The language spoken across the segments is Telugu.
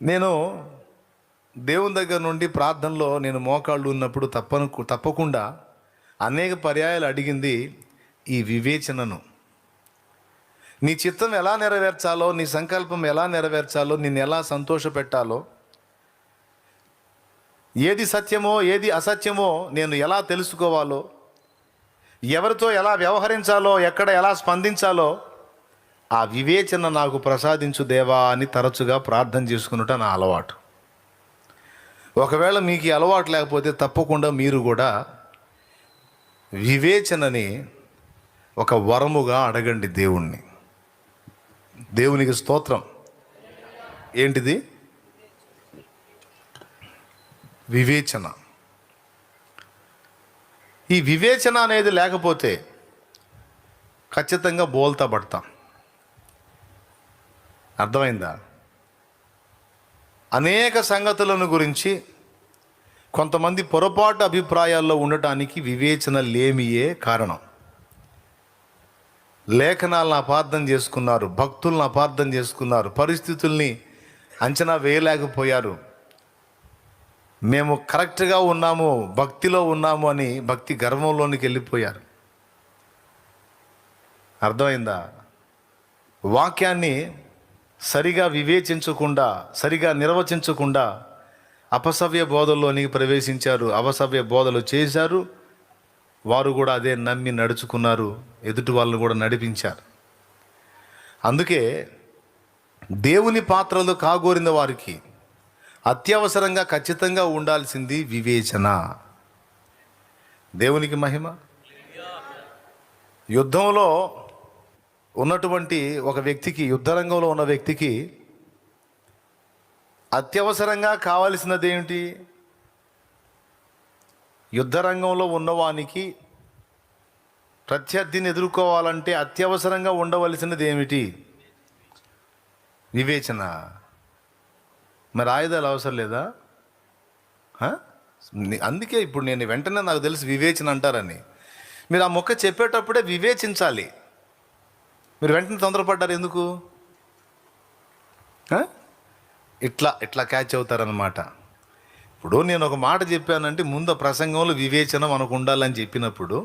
నేను దేవుని దగ్గర నుండి ప్రార్థనలో నేను మోకాళ్ళు ఉన్నప్పుడు తప్పకుండా అనేక పర్యాయాలు అడిగింది ఈ వివేచనను. నీ చిత్తం ఎలా నెరవేర్చాలో, నీ సంకల్పం ఎలా నెరవేర్చాలో, నిన్ను ఎలా సంతోషపెట్టాలో, ఏది సత్యమో ఏది అసత్యమో నేను ఎలా తెలుసుకోవాలో, ఎవరితో ఎలా వ్యవహరించాలో, ఎక్కడ ఎలా స్పందించాలో ఆ వివేచన నాకు ప్రసాదించు దేవా అని తరచుగా ప్రార్థన చేసుకున్నట నా అలవాటు. ఒకవేళ మీకు ఈ అలవాటు లేకపోతే తప్పకుండా మీరు కూడా వివేచనని ఒక వరముగా అడగండి దేవుణ్ణి. దేవునికి స్తోత్రం. ఏంటిది? వివేచన. ఈ వివేచన అనేది లేకపోతే ఖచ్చితంగా బోల్తా పడతాం. అర్థమైందా? అనేక సంగతులను గురించి కొంతమంది పొరపాటు అభిప్రాయాల్లో ఉండటానికి వివేచన లేమియే కారణం. లేఖనాలను అపార్థం చేసుకున్నారు, భక్తులను అపార్థం చేసుకున్నారు, పరిస్థితుల్ని అంచనా వేయలేకపోయారు. మేము కరెక్ట్గా ఉన్నాము, భక్తిలో ఉన్నాము అని భక్తి గర్వంలోనికి వెళ్ళిపోయారు. అర్థమైందా? వాక్యాన్ని సరిగా వివేచించకుండా, సరిగా నిర్వచించకుండా అపసవ్య బోధల్లోనికి ప్రవేశించారు, అపసవ్య బోధలు చేశారు. వారు కూడా అదే నమ్మి నడుచుకున్నారు, ఎదుటి వాళ్ళని కూడా నడిపించారు. అందుకే దేవుని పాత్రలు కాగోరిన వారికి అత్యవసరంగా ఖచ్చితంగా ఉండాల్సింది వివేచన. దేవునికి మహిమ. యుద్ధంలో ఉన్నటువంటి ఒక వ్యక్తికి, యుద్ధరంగంలో ఉన్న వ్యక్తికి అత్యవసరంగా కావలసినది ఏమిటి? యుద్ధరంగంలో ఉన్నవానికి ప్రత్యర్థిని ఎదుర్కోవాలంటే అత్యవసరంగా ఉండవలసినది ఏమిటి? వివేచన. మరి ఆయుధాలు అవసరం లేదా? అందుకే ఇప్పుడు నేను వెంటనే నాకు తెలిసి వివేచన అంటారని. మీరు ఆ మొక్క చెప్పేటప్పుడే వివేచించాలి. మీరు వెంటనే తొందరపడ్డారు ఎందుకు? ఇట్లా క్యాచ్ అవుతారనమాట. ఇప్పుడు నేను ఒక మాట చెప్పానంటే ముందు ప్రసంగంలో వివేచన మనకు ఉండాలని చెప్పినప్పుడు,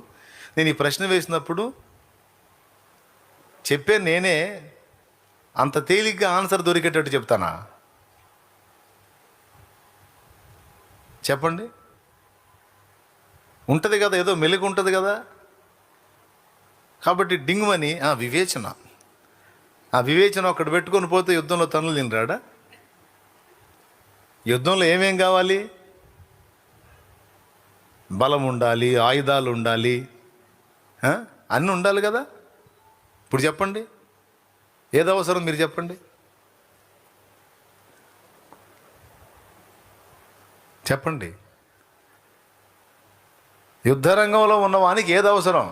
నేను ఈ ప్రశ్న వేసినప్పుడు చెప్పే నేనే అంత తేలిగ్గా ఆన్సర్ దొరికేటట్టు చెప్తానా? చెప్పండి. ఉంటుంది కదా, ఏదో మెలుగు ఉంటుంది కదా. కాబట్టి డింగుమని వివేచన. ఆ వివేచన ఒక్కడు పెట్టుకొని పోతే యుద్ధంలో తనులు తినరాడా? యుద్ధంలో ఏమేం కావాలి? బలం ఉండాలి, ఆయుధాలు ఉండాలి, అన్నీ ఉండాలి కదా. ఇప్పుడు చెప్పండి, ఏది అవసరం మీరు చెప్పండి. చెప్పండి. యుద్ధరంగంలో ఉన్నవానికి ఏది అవసరం?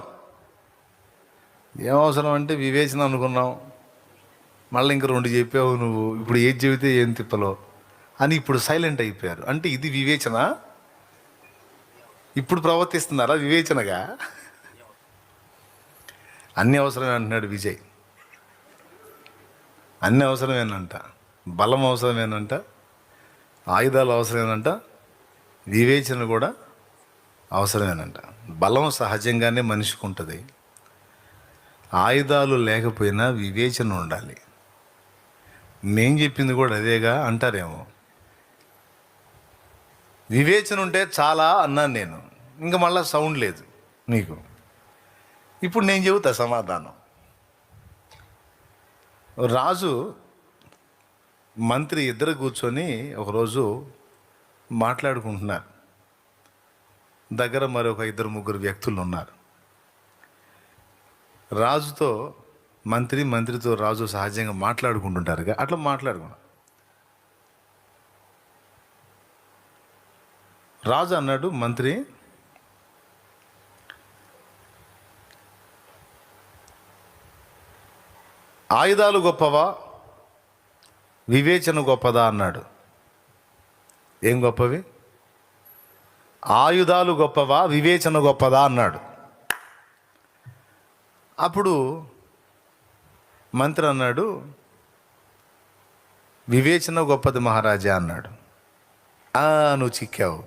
ఏమవసరం అంటే వివేచన అనుకున్నాం. మళ్ళీ ఇంక 2 చెప్పావు నువ్వు, ఇప్పుడు ఏది చెబితే ఏం తిప్పలో అని ఇప్పుడు సైలెంట్ అయిపోయారు. అంటే ఇది వివేచన. ఇప్పుడు ప్రవర్తిస్తున్నారా వివేచనగా? అన్నీ అవసరమే అంటున్నాడు విజయ్. అన్నీ అవసరమేనంట, బలం అవసరమేనంట, ఆయుధాలు అవసరమేనంట, వివేచన కూడా అవసరమేనంట. బలం సహజంగానే మనిషికి ఉంటుంది. ఆయుధాలు లేకపోయినా వివేచన ఉండాలి. నేను చెప్పింది కూడా అదేగా అంటారేమో. వివేచన ఉంటే చాలా అన్నాను నేను, ఇంకా మళ్ళీ సౌండ్ లేదు మీకు. ఇప్పుడు నేను చెబుతా సమాధానం. రాజు మంత్రి ఇద్దరు కూర్చొని ఒకరోజు మాట్లాడుకుంటున్నారు. దగ్గర మరొక 2-3 వ్యక్తులు ఉన్నారు. రాజుతో మంత్రి, మంత్రితో రాజు సహజంగా మాట్లాడుకుంటుంటారుగా, అట్లా మాట్లాడుకున్నారు. రాజు అన్నాడు, మంత్రి, ఆయుధాలు గొప్పవా, వివేచన గొప్పదా అన్నాడు. ఏం గొప్పవి? ఆయుధాలు గొప్పవా, వివేచన గొప్పదా అన్నాడు. అప్పుడు మంత్రి అన్నాడు, వివేచన గొప్పది మహారాజా అన్నాడు. నువ్వు చిక్కావు.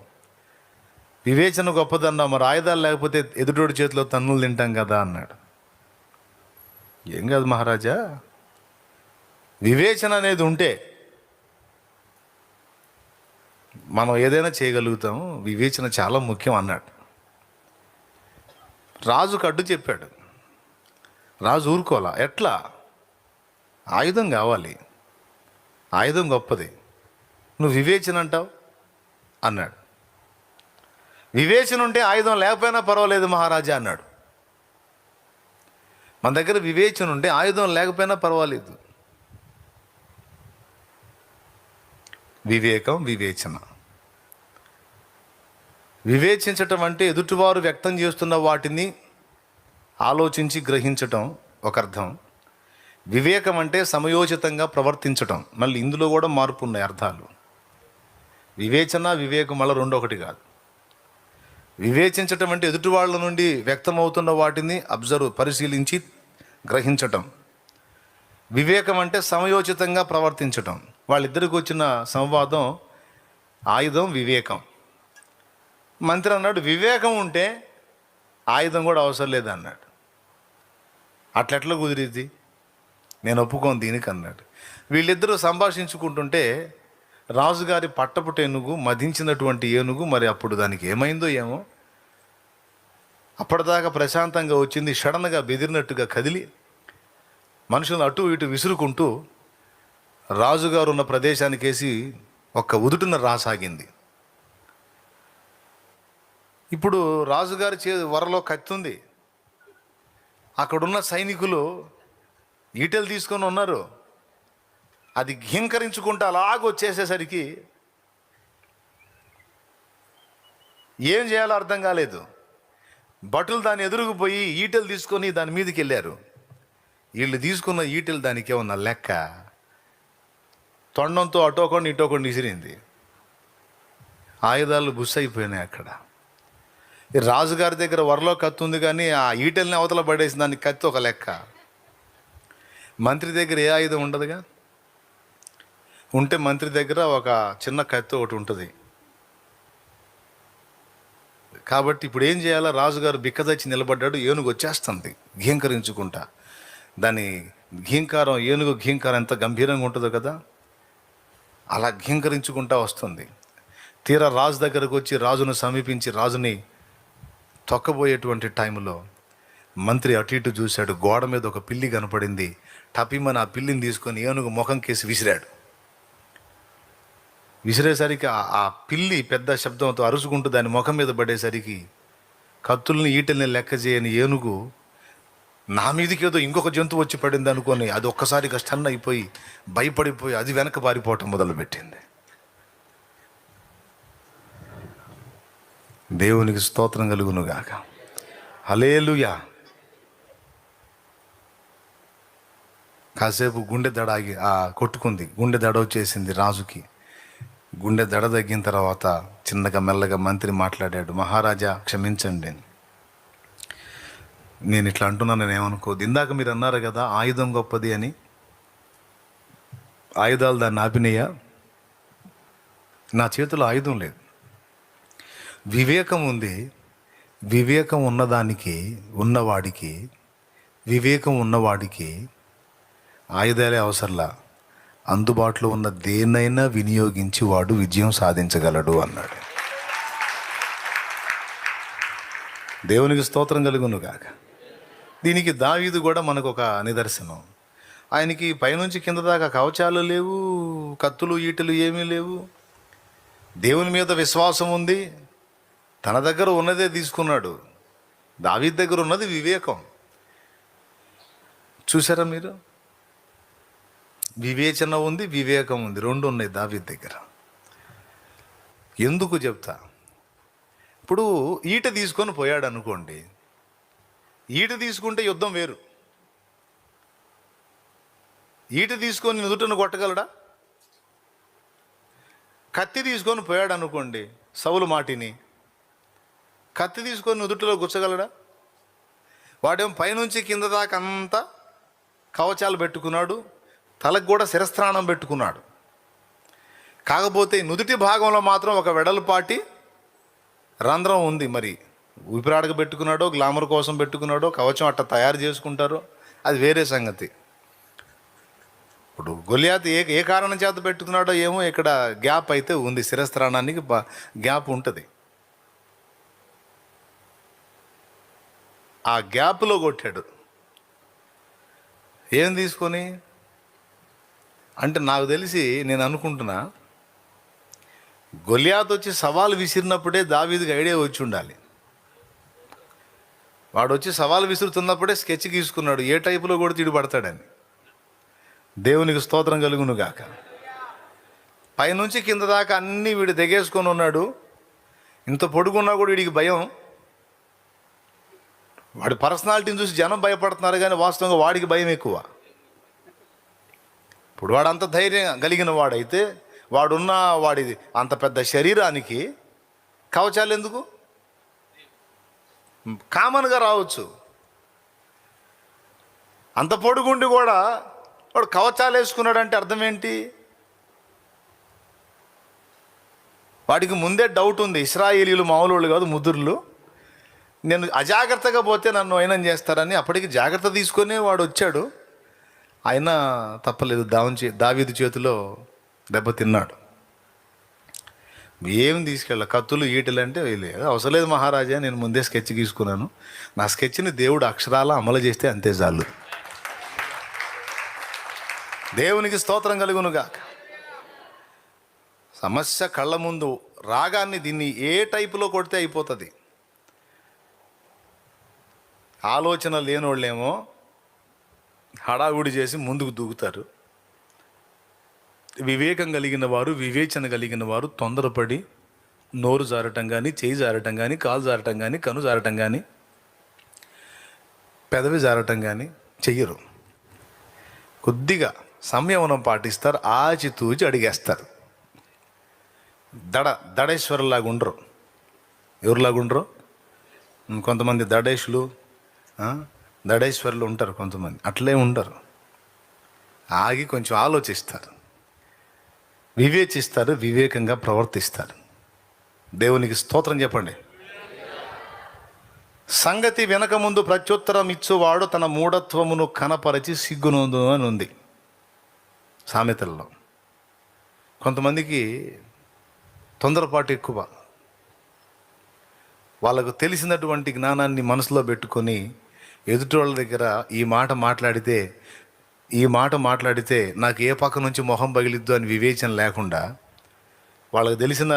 వివేచన గొప్పది అన్నావు, మరి ఆయుధాలు లేకపోతే ఎదుటోడి చేతిలో తన్నులు తింటాం కదా అన్నాడు. ఏం కాదు మహారాజా, వివేచన అనేది ఉంటే మనం ఏదైనా చేయగలుగుతాం, వివేచన చాలా ముఖ్యం అన్నాడు. రాజుకు అడ్డు చెప్పాడు. రాజు ఊరుకోలా. ఎట్లా? ఆయుధం కావాలి, ఆయుధం గొప్పది, నువ్వు వివేచన అంటావు అన్నాడు. వివేచన ఉంటే ఆయుధం లేకపోయినా పర్వాలేదు మహారాజా అన్నాడు. మన దగ్గర వివేచన ఉంటే ఆయుధం లేకపోయినా పర్వాలేదు. వివేకం, వివేచన. వివేచించటం అంటే ఎదుటివారు వ్యక్తం చేస్తున్న వాటిని ఆలోచించి గ్రహించటం ఒక అర్థం. వివేకం అంటే సమయోచితంగా ప్రవర్తించటం. మళ్ళీ ఇందులో కూడా మార్పు ఉన్నాయి అర్థాలు. వివేచన, వివేకం మళ్ళీ రెండు ఒకటి కాదు. వివేచించటం అంటే ఎదుటి వాళ్ళ నుండి వ్యక్తమవుతున్న వాటిని పరిశీలించి గ్రహించటం. వివేకం అంటే సమయోచితంగా ప్రవర్తించటం. వాళ్ళిద్దరికి వచ్చిన సంవాదం ఆయుధం, వివేకం. మంత్రి అన్నాడు, వివేకం ఉంటే ఆయుధం కూడా అవసరం లేదన్నాడు. అట్లెట్లా కుదిరిద్ది, నేను ఒప్పుకోను దీనికి అన్నాడు. వీళ్ళిద్దరూ సంభాషించుకుంటుంటే రాజుగారి పట్టపుట ఏనుగు, మదించినటువంటి ఏనుగు, మరి అప్పుడు దానికి ఏమైందో ఏమో, అప్పటిదాకా ప్రశాంతంగా వచ్చింది, సడన్గా బెదిరినట్టుగా కదిలి మనుషులను అటు ఇటు విసురుకుంటూ రాజుగారు ఉన్న ప్రదేశానికేసి ఒక్క ఉదుటున రాసాగింది. ఇప్పుడు రాజుగారి వరలో కత్తి ఉంది. అక్కడున్న సైనికులు ఈటెలు తీసుకొని ఉన్నారు. అది ఘీంకరించుకుంటూ అలాగొచ్చేసేసరికి ఏం చేయాలో అర్థం కాలేదు. భటులు దాన్ని ఎదురుకుపోయి ఈటెలు తీసుకొని దాని మీదకి వెళ్ళారు. వీళ్ళు తీసుకున్న ఈటెలు దానికి ఏమన్నా లెక్క, తొండంతో అటోకొని ఇటోకొని విసిరింది. ఆయుధాలు బుస్ అయిపోయినాయి అక్కడ. ఈ రాజుగారి దగ్గర వరలో కత్తి ఉంది, కానీ ఆ ఈటెల్ని అవతల పడేసి దానికి కత్తి ఒక లెక్క. మంత్రి దగ్గర ఏ ఆయుధం ఉండదుగా. ఉంటే మంత్రి దగ్గర ఒక చిన్న కత్తి ఒకటి ఉంటుంది. కాబట్టి ఇప్పుడు ఏం చేయాలో రాజుగారు బిక్కదచ్చి నిలబడ్డాడు. ఏనుగు వచ్చేస్తుంది ఘీంకరించుకుంటా. దాని ఘీంకారం, ఏనుగు ఘీంకారం ఎంత గంభీరంగా ఉంటుందో కదా, అలా ఘీంకరించుకుంటా వస్తుంది. తీరా రాజు దగ్గరకు వచ్చి రాజును సమీపించి రాజుని తొక్కబోయేటువంటి టైంలో మంత్రి అటు ఇటు చూశాడు. గోడ మీద ఒక పిల్లి కనపడింది. టపిమని ఆ పిల్లిని తీసుకొని ఏనుగు ముఖం కేసి విసిరాడు. విసిరేసరికి ఆ పిల్లి పెద్ద శబ్దంతో అరుచుకుంటూ దాని ముఖం మీద పడేసరికి కత్తుల్ని ఈటెల్ని లెక్క చేయని ఏనుగు నా మీదకి ఏదో ఇంకొక జంతువు వచ్చి పడింది అనుకొని అది ఒక్కసారిగా స్టన్ అయిపోయి భయపడిపోయి అది వెనక పారిపోవటం మొదలుపెట్టింది. దేవునికి స్తోత్రం కలుగును గాక. హల్లెలూయా. కాసేపు గుండె దడ ఆగి కొట్టుకుంది. గుండె దడ వచ్చేసింది రాజుకి. గుండె దడ తగ్గిన తర్వాత చిన్నగా మెల్లగా మంత్రి మాట్లాడాడు. మహారాజా క్షమించండి, నేను ఇట్లా అంటున్నాను, నేను ఏమనుకోదు. ఇందాక మీరు అన్నారు కదా ఆయుధం గొప్పది అని. ఆయుధాలు దాన్ని ఆపినయ్యా? నా చేతిలో ఆయుధం లేదు, వివేకం ఉంది. వివేకం ఉన్నదానికి ఉన్నవాడికి, వివేకం ఉన్నవాడికి ఆయుధాలే అవసరంలా, అందుబాటులో ఉన్న దేన్నైనా వినియోగించి వాడు విజయం సాధించగలడు అన్నాడు. దేవునికి స్తోత్రం కలుగును గాక. దీనికి దావీదు కూడా మనకు ఒక నిదర్శనం. ఆయనకి పైనుంచి కింద దాకా కవచాలు లేవు, కత్తులు ఈటెలు ఏమీ లేవు. దేవుని మీద విశ్వాసం ఉంది. తన దగ్గర ఉన్నదే తీసుకున్నాడు. దావీదు దగ్గర ఉన్నది వివేకం. చూసారా మీరు? వివేచన ఉంది, వివేకం ఉంది, రెండు ఉన్నాయి దావీదు దగ్గర. ఎందుకు చెప్తా? ఇప్పుడు ఈట తీసుకొని పోయాడు అనుకోండి, ఈట తీసుకుంటే యుద్ధం వేరు. ఈట తీసుకొని నుదుటను కొట్టగలడా? కత్తి తీసుకొని పోయాడు అనుకోండి, సౌలు మాటిని కత్తి తీసుకొని నుదుటిలో గుచ్చగలడా? వాడేమో పైనుంచి కింద దాకా అంతా కవచాలు పెట్టుకున్నాడు, తలకు కూడా శిరస్త్రాణం పెట్టుకున్నాడు. కాకపోతే నుదుటి భాగంలో మాత్రం ఒక వెడల్పాటి రంధ్రం ఉంది. మరి ఊపిరాడక పెట్టుకున్నాడో, గ్లామర్ కోసం పెట్టుకున్నాడో, కవచం అట్ట తయారు చేసుకుంటారో అది వేరే సంగతి. ఇప్పుడు గొలియాతు ఏ కారణం చేత పెట్టుకున్నాడో ఏమో, ఇక్కడ గ్యాప్ అయితే ఉంది, శిరస్త్రాణానికి గ్యాప్ ఉంటుంది. ఆ గ్యాప్లో కొట్టాడు. ఏం తీసుకొని అంటే నాకు తెలిసి, నేను అనుకుంటున్నా, గొలియాతు వచ్చి సవాలు విసిరినప్పుడే దావీదుకి ఐడియా వచ్చి ఉండాలి. వాడు వచ్చి సవాలు విసురుతున్నప్పుడే స్కెచ్ గీసుకున్నాడు, ఏ టైపులో కూడా తిడి పడతాడని. దేవునికి స్తోత్రం కలుగును గాక. పైనుంచి కింద దాకా అన్నీ వీడు తెగేసుకొని ఉన్నాడు. ఇంత పొడుగున్నా కూడా వీడికి భయం. వాడి పర్సనాలిటీని చూసి జనం భయపడుతున్నారు, కానీ వాస్తవంగా వాడికి భయం ఎక్కువ. ఇప్పుడు వాడు అంత ధైర్యం కలిగిన వాడైతే, వాడిది అంత పెద్ద శరీరానికి కవచాలు ఎందుకు? కామన్గా రావచ్చు. అంత పొడుగుండి కూడా వాడు కవచాలు వేసుకున్నాడంటే అర్థం ఏంటి? వాడికి ముందే డౌట్ ఉంది, ఇశ్రాయేలీలు మామూలు వాళ్ళు కాదు, ముదురులు. నేను అజాగ్రత్తగా పోతే నన్ను అయినం చేస్తారని అప్పటికి జాగ్రత్త తీసుకొని వాడు వచ్చాడు. అయినా తప్పలేదు, దావీదు చేతిలో దెబ్బతిన్నాడు. ఏం తీసుకెళ్ళ, కత్తులు ఈటలు అంటే లేదు, అవసరం లేదు మహారాజా, నేను ముందే స్కెచ్ గీసుకున్నాను, నా స్కెచ్ని దేవుడు అక్షరాల అమలు చేస్తే అంతే చాలు. దేవునికి స్తోత్రం కలుగునుగా. సమస్య కళ్ళ ముందు రాగాన్ని దీన్ని ఏ టైపులో కొడితే అయిపోతుంది. ఆలోచన లేనోళ్ళేమో హడావుడి చేసి ముందుకు దూకుతారు. వివేకం కలిగిన వారు, వివేచన కలిగిన వారు తొందరపడి నోరు జారటం కానీ, చేయి జారటం కానీ, కాలు జారటం కానీ, కను జారటం కానీ, పెదవి జారటం కానీ చెయ్యరు. కొద్దిగా సంయమనం పాటిస్తారు, ఆచితూచి అడిగేస్తారు. దడేశ్వరులాగా ఉండరు. ఎవరిలాగా ఉండరు? కొంతమంది దడేశ్వరులు ఉంటారు, కొంతమంది అట్లే ఉండరు. ఆగి కొంచెం ఆలోచిస్తారు, వివేచిస్తారు, వివేకంగా ప్రవర్తిస్తారు. దేవునికి స్తోత్రం చెప్పండి. సంగతి వెనక ముందు ప్రత్యుత్తరం ఇచ్చువాడు తన మూఢత్వమును కనపరిచి సిగ్గునొందు అని ఉంది సామెతల్లో. కొంతమందికి తొందరపాటు ఎక్కువ. వాళ్ళకు తెలిసినటువంటి జ్ఞానాన్ని మనసులో పెట్టుకొని ఎదుటి వాళ్ళ దగ్గర ఈ మాట మాట్లాడితే నాకు ఏ పక్క నుంచి మొహం పగిలిద్దు అని వివేచన లేకుండా వాళ్ళకు తెలిసిన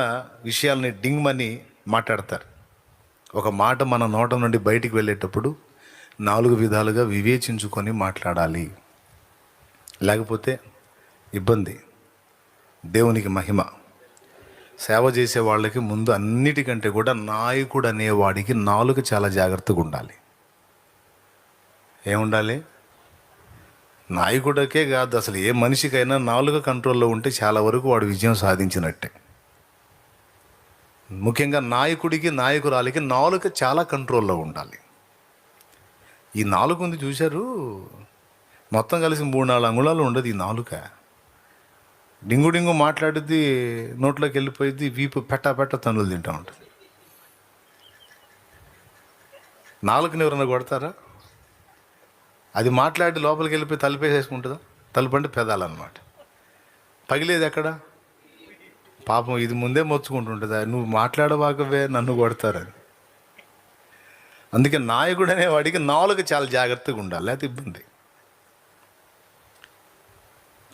విషయాల్ని డింగ్మని మాట్లాడతారు. ఒక మాట మన నోట నుండి బయటికి వెళ్ళేటప్పుడు 4 విధాలుగా వివేచించుకొని మాట్లాడాలి, లేకపోతే ఇబ్బంది. దేవునికి మహిమ. సేవ చేసే వాళ్ళకి ముందు అన్నిటికంటే కూడా నాయకుడు అనేవాడికి నాలుక చాలా జాగ్రత్తగా ఉండాలి. ఏముండాలి? నాయకుడికే కాదు, అసలు ఏ మనిషికైనా నాలుక కంట్రోల్లో ఉంటే చాలా వరకు వాడు విజయం సాధించినట్టే. ముఖ్యంగా నాయకుడికి, నాయకురాలికి నాలుక చాలా కంట్రోల్లో ఉండాలి. ఈ నాలుక ఉంది చూశారు, మొత్తం కలిసి 3-4 అంగుళాలు ఉండదు ఈ నాలుక. డింగు మాట్లాడుద్ది, నోట్లోకి వెళ్ళిపోయింది, వీపు పెట్ట తన్నులు తింటూ ఉంటుంది. నాలుకని ఎవరన్నా కొడతారా? అది మాట్లాడి లోపలికి వెళ్ళిపోయి తలుపేసేసుకుంటుందా? తలుపు అంటే పెదాలన్నమాట. పగిలేది ఎక్కడ? పాపం ఇది ముందే మొచ్చుకుంటుంటుందా, నువ్వు మాట్లాడవాకవే నన్ను కొడతారని. అందుకే నాయకుడు అనేవాడికి నాలుక చాలా జాగ్రత్తగా ఉండాలి, లేకపోతే ఇబ్బంది.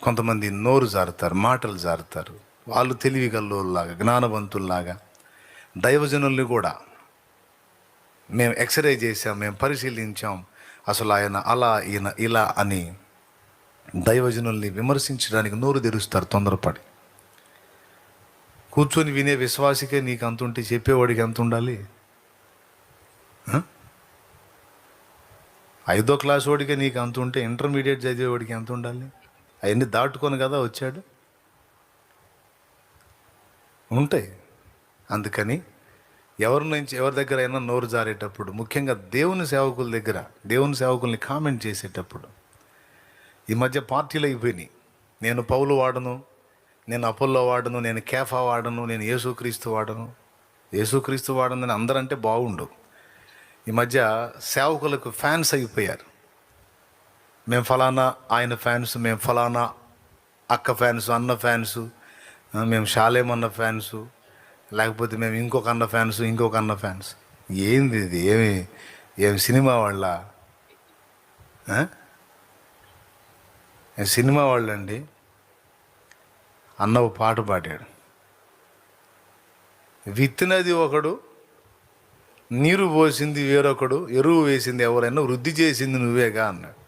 కొంతమంది నోరు జారుతారు, మాటలు జారుతారు. వాళ్ళు తెలివిగల్లోలాగా, జ్ఞానవంతుల్లాగా దైవజనుల్ని కూడా మేము ఎక్స్రే చేసాం, మేము పరిశీలించాం, అసలు ఆయన అలా, ఈయన ఇలా అని దైవజనుల్ని విమర్శించడానికి నోరు తెరుస్తారు తొందరపడి. కూర్చొని వినే విశ్వాసికే నీకు అంత ఉంటే చెప్పేవాడికి ఎంత ఉండాలి? 5వ క్లాస్ వాడికే నీకు అంత ఉంటే ఇంటర్మీడియట్ చదివేవాడికి ఎంత ఉండాలి? అవన్నీ దాటుకొని కదా వచ్చాడు. ఉంటాయి. అందుకని ఎవరి దగ్గర అయినా నోరు జారేటప్పుడు, ముఖ్యంగా దేవుని సేవకుల్ని కామెంట్ చేసేటప్పుడు, ఈ మధ్య పార్టీలు అయిపోయినాయి. నేను పౌలు వాడను, నేను అపోల్లో వాడను, నేను కేఫా వాడను, నేను యేసుక్రీస్తు వాడను. యేసుక్రీస్తు వాడనని అందరంటే బాగుండు. ఈ మధ్య సేవకులకు ఫ్యాన్స్ అయిపోయారు. మేము ఫలానా ఆయన ఫ్యాన్స్, మేము ఫలానా అక్క ఫ్యాన్స్, అన్న ఫ్యాన్స్, మేము షాలేమన్న ఫ్యాన్స్, లేకపోతే మేము ఇంకొక అన్న ఫ్యాన్స్, ఇంకొక అన్న ఫ్యాన్స్. ఏంది ఇది? ఏమి సినిమా వాళ్ళ? సినిమా వాళ్ళండి. అన్న ఒక పాట పాడాడు, విత్తినది ఒకడు, నీరు పోసింది వేరొకడు, ఎరువు వేసింది ఎవరైనా, వృద్ధి చేసింది నువ్వేగా అన్నాడు.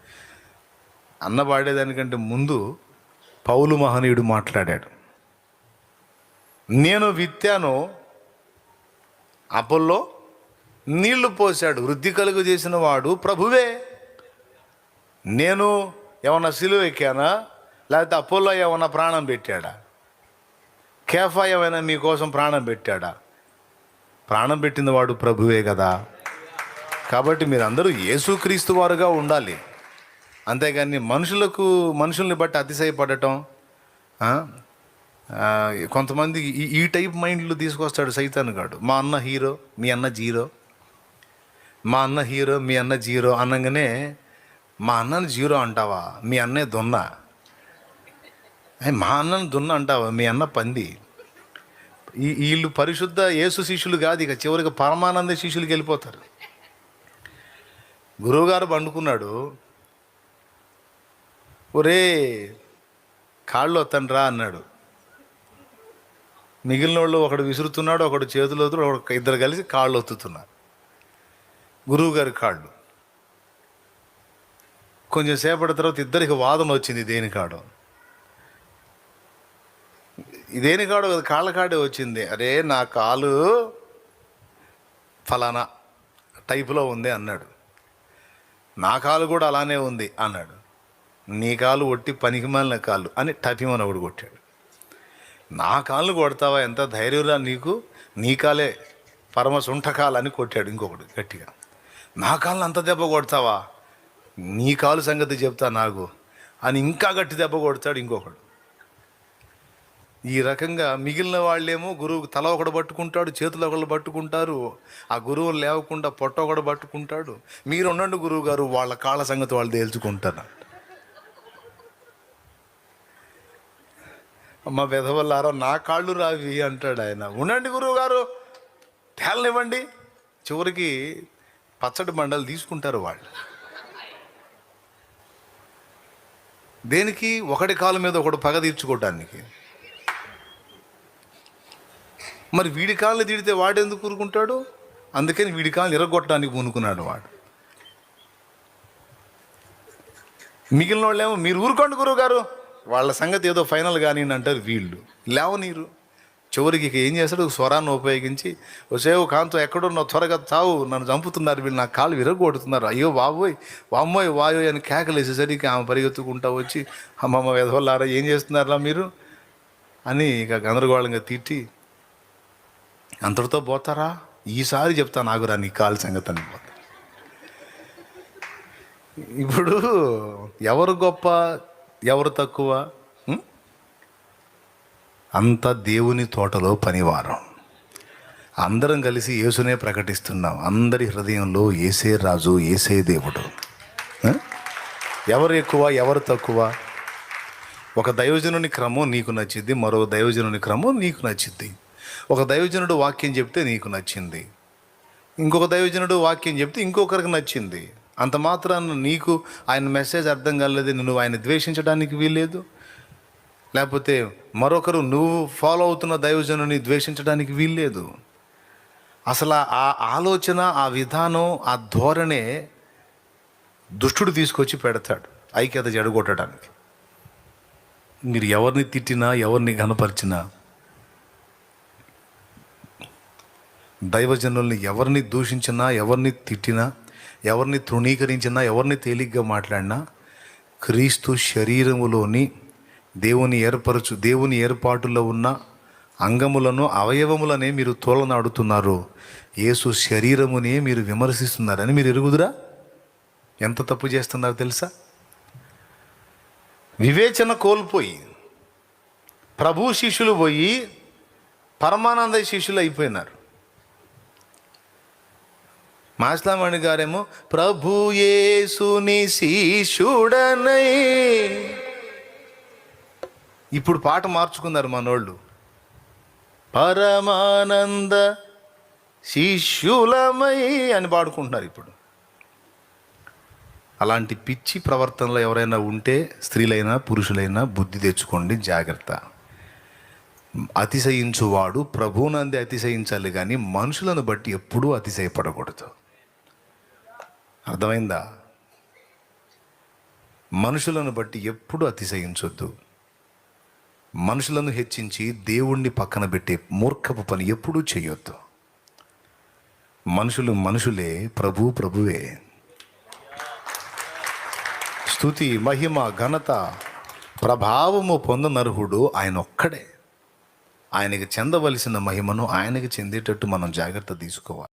అన్న పాడేదానికంటే ముందు పౌలు మహనీయుడు మాట్లాడాడు. నేను విత్తాను, అపోల్లో నీళ్లు పోశాడు, వృద్ధి కలుగు చేసిన వాడు ప్రభువే. నేను ఏమన్నా సిలువ ఎక్కానా, లేకపోతే అపోల్లో ఏమన్నా ప్రాణం పెట్టాడా? కేఫా ఏమైనా మీకోసం ప్రాణం పెట్టాడా? ప్రాణం పెట్టిన వాడు ప్రభువే కదా. కాబట్టి మీరందరూ యేసుక్రీస్తు వారుగా ఉండాలి. అంతేగాని మనుషుల్ని బట్టి అతిశయపడటం. కొంతమంది ఈ టైప్ మైండ్లు తీసుకొస్తాడు సైతాను గాడు. మా అన్న హీరో, మీ అన్న జీరో, మా అన్న హీరో, మీ అన్న జీరో అనగానే, మా అన్నని జీరో అంటావా, మీ అన్నే దున్న. మా అన్నని దున్న అంటావా, మీ అన్న పంది. వీళ్ళు పరిశుద్ధ యేసు శిష్యులు కాదు, ఇక చివరికి పరమానంద శిష్యులకి వెళ్ళిపోతారు. గురువుగారు పండుకున్నాడు, ఒరే కాళ్ళు వత్తండ్రా అన్నాడు. మిగిలిన వాళ్ళు ఒకడు విసురుతున్నాడు, ఒకడు చేతులు వస్తున్నాడు, ఇద్దరు కలిసి కాళ్ళు ఒత్తుతున్నారు గురువుగారి కాళ్ళు. కొంచెం సేపటి తర్వాత ఇద్దరికి వాదన వచ్చింది. దేనికాడో కదా, కాళ్ళ కాడే వచ్చింది. అరే నా కాలు ఫలానా టైపులో ఉంది అన్నాడు. నా కాలు కూడా అలానే ఉంది అన్నాడు. నీ కాలు ఒట్టి పనికిమాలిన కాళ్ళు అని టపిమని ఒకడు కొట్టాడు. నా కాళ్ళు కొడతావా, ఎంత ధైర్యంరా నీకు, నీ కాలే పరమ సుంఠకాలు అని కొట్టాడు ఇంకొకడు గట్టిగా. నా కాళ్ళు అంత దెబ్బ కొడతావా, నీ కాలు సంగతి చెప్తా నాకు అని ఇంకా గట్టి దెబ్బ కొడతాడు ఇంకొకడు. ఈ రకంగా మిగిలిన వాళ్ళేమో గురువుకు తల ఒకడు పట్టుకుంటాడు, చేతులు ఒకళ్ళు పట్టుకుంటారు, ఆ గురువుని లేవకుండా పొట్ట ఒకడు పట్టుకుంటాడు. మీరు ఉండండి గురువు గారు, వాళ్ళ కాళ్ళ సంగతి వాళ్ళు తేల్చుకుంటారు. అమ్మ వెధవల్లారా, నా కాళ్ళు రావి అంటాడు ఆయన. ఉండండి గురువు గారు, తేలనివ్వండి. చివరికి పచ్చడి మండలు తీసుకుంటారు వాళ్ళు. దేనికి? ఒకటి కాలు మీద ఒకడు పగ తీర్చుకోవటానికి. మరి వీడి కాళ్ళు తిడితే వాడెందుకు కూరుకుంటాడు? అందుకని వీడి కాళ్ళు ఇరగొట్టడానికి పూనుకున్నాడు వాడు. మిగిలిన వాళ్ళేమో మీరు ఊరుకోండి గురువు గారు, వాళ్ళ సంగతి ఏదో ఫైనల్ కానీ అంటారు. వీళ్ళు లేవనీరు. చివరికి ఇక ఏం చేస్తాడు, స్వరాన్ని ఉపయోగించి, ఒసేవు కాంతో ఎక్కడున్నావు, త్వరగా తావు, నన్ను చంపుతున్నారు వీళ్ళు, నా కాళ్ళు విరగొడుతున్నారు, అయ్యో బాబోయ్, వామ్మోయ్ వాయో అని కేకలేసేసరికి ఆమె పరిగెత్తుకుంటా వచ్చి, అమ్మమ్మ వెధవల్లారా ఏం చేస్తున్నారా మీరు అని ఇక గందరగోళంగా తిట్టి, అంతటితో పోతారా, ఈసారి చెప్తాను ఆగురా నీ కాలు సంగతి అని పోతా. ఇప్పుడు ఎవరు గొప్ప, ఎవరు తక్కువ? అంత దేవుని తోటలో పనివారం. అందరం కలిసి యేసునే ప్రకటిస్తున్నాం. అందరి హృదయంలో యేసే రాజు, యేసే దేవుడు. ఎవరు ఎక్కువ, ఎవరు తక్కువ? ఒక దైవజనుని క్రమం నీకు నచ్చింది, మరో దైవజనుని క్రమం నీకు నచ్చింది. ఒక దైవజనుడు వాక్యం చెప్తే నీకు నచ్చింది, ఇంకొక దైవజనుడు వాక్యం చెప్తే ఇంకొకరికి నచ్చింది. అంత మాత్రాన నీకు ఆయన మెసేజ్ అర్థం కాలేదు, నువ్వు ఆయన ద్వేషించడానికి వీల్లేదు. లేకపోతే మరొకరు నువ్వు ఫాలో అవుతున్న దైవజనుని ద్వేషించడానికి వీల్లేదు. అసలు ఆ ఆలోచన, ఆ విధానం, ఆ ధోరణే దుష్టుడు తీసుకొచ్చి పెడతాడు ఐక్యత జడగొట్టడానికి. మీరు ఎవరిని తిట్టినా, ఎవరిని ఘనపరిచినా, దైవజనుల్ని ఎవరిని దూషించినా, ఎవరిని తిట్టినా, ఎవరిని తృణీకరించినా, ఎవరిని తేలిగ్గా మాట్లాడినా, క్రీస్తు శరీరములోని దేవుని ఏర్పాటులో ఉన్న అంగములను, అవయవములనే మీరు తోలనాడుతున్నారు. యేసు శరీరమునే మీరు విమర్శిస్తున్నారని మీరు ఎరుగుదురా? ఎంత తప్పు చేస్తున్నారో తెలుసా? వివేచన కోల్పోయి ప్రభు శిష్యులు పోయి పరమానంద శిష్యులు అయిపోయినారు. మాస్లామణి గారేమో ప్రభు యేసుని శిష్యుడనై. ఇప్పుడు పాట మార్చుకున్నారు మనోళ్ళు, పరమానంద శిష్యులమై అని పాడుకుంటున్నారు ఇప్పుడు. అలాంటి పిచ్చి ప్రవర్తనలో ఎవరైనా ఉంటే స్త్రీలైనా పురుషులైనా బుద్ధి తెచ్చుకోండి, జాగ్రత్త. అతిశయించువాడు ప్రభువునందే అతిశయించాలి కానీ మనుషులను బట్టి ఎప్పుడూ అతిశయపడకూడదు. అర్థమైందా? మనుషులను బట్టి ఎప్పుడూ అతిశయించొద్దు. మనుషులను హెచ్చించి దేవుణ్ణి పక్కన పెట్టే మూర్ఖపు పని ఎప్పుడూ చేయొద్దు. మనుషులు మనుషులే, ప్రభు ప్రభువే. స్తుతి, మహిమ, ఘనత, ప్రభావము పొందనర్హుడు ఆయన ఒక్కడే. ఆయనకి చెందవలసిన మహిమను ఆయనకి చెందేటట్టు మనం జాగ్రత్త తీసుకోవాలి.